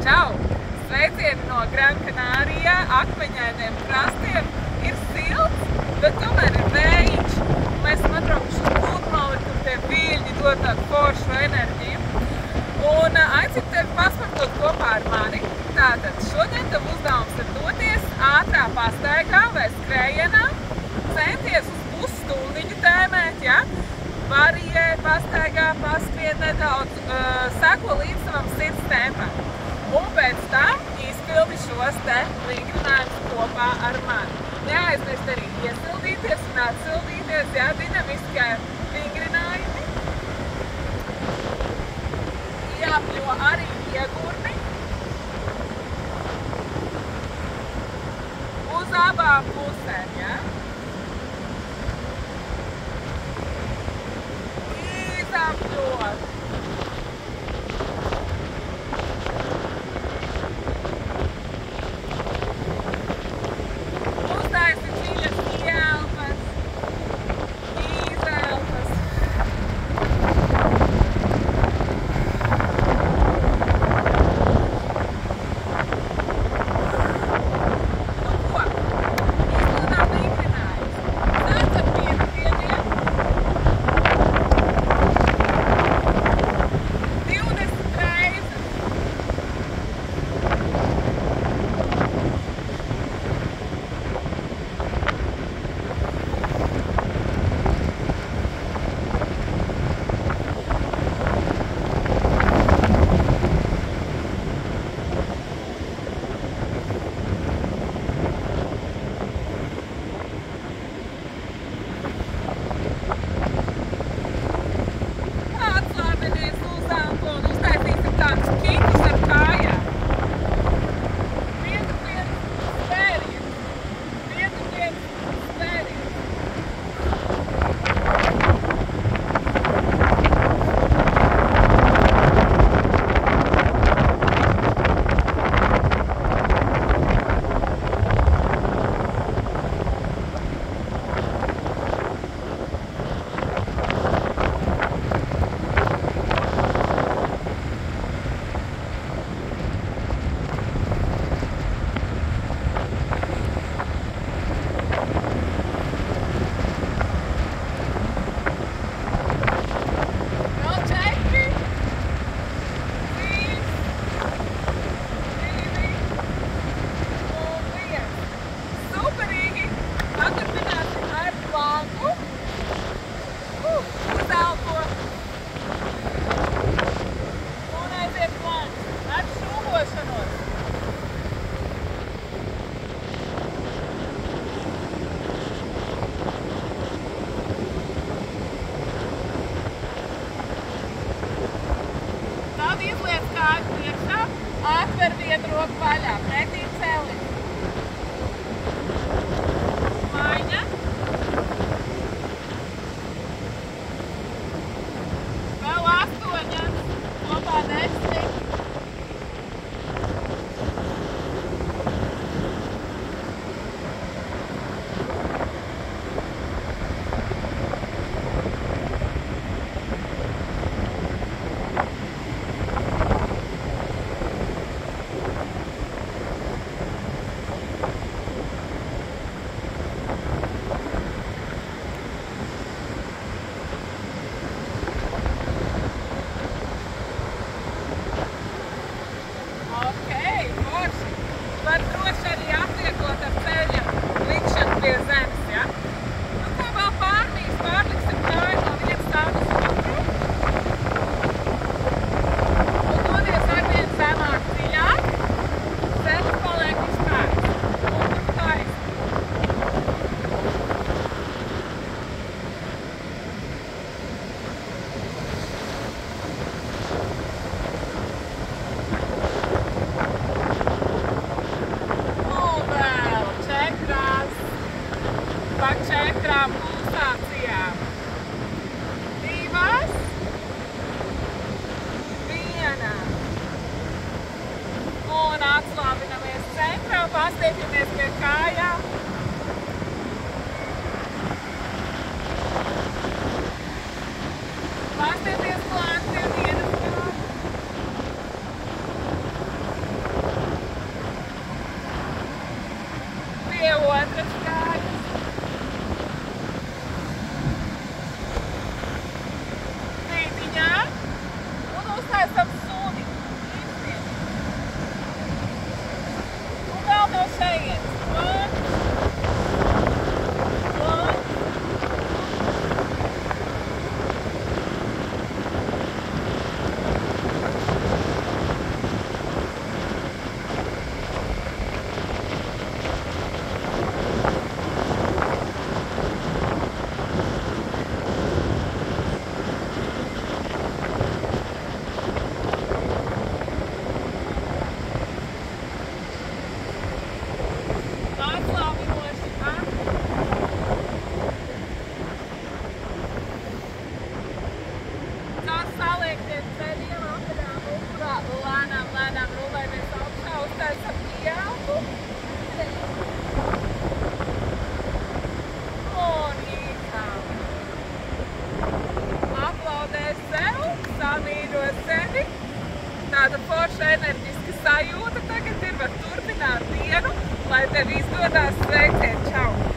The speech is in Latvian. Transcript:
Čau! Sveicieni no Gran Canaria, akmeņainiem krastiem. Ir silts, bet tomēr ir vējiņš. Mēs esam atbraukuši uz pludmali, kur tie viļņi dod tādu foršu enerģiju. Un aicinu tevi pasportot kopā ar mani. Tātad šodien tev uzdevums ir doties ātrā pastaigā vai skrējienā, centies uz pusstundiņu tēmēt, ja? Variē, pastaigā, paskrien nedaudz, seko līdz savam sirds tempam. Un pēc tam izpildi šos te vingrinājumus kopā ar mani. Neaizmirst arī iesildīties un atsildīties, ja, dinamiskie vingrinājumi. Jāpļo arī iegurni. Uz abām pusēm, ja. Izapļot. Izliec kāju priekšā, atver vienu roku vaļā, pretī celim. Maiņa. Vēl 8, kopā 10. Var droši arī atvieglot ar ceļa likšanu pie zemes, ja? Nu, ko vēl pārliksim kāju no viens stāvus otru. Un dodies arvien zemāk dziļāk. Ceļš paliek izpērts. Un taisni. Pa 4 pulsācijām. 2, 1. Un atslābinamies centrā, pastiepjamies pie kājām. Pastiepies klāt pie vienas kājas. sajūta tagad ir, var turpināt dienu, lai tev izdodas. Sveicieni, čau!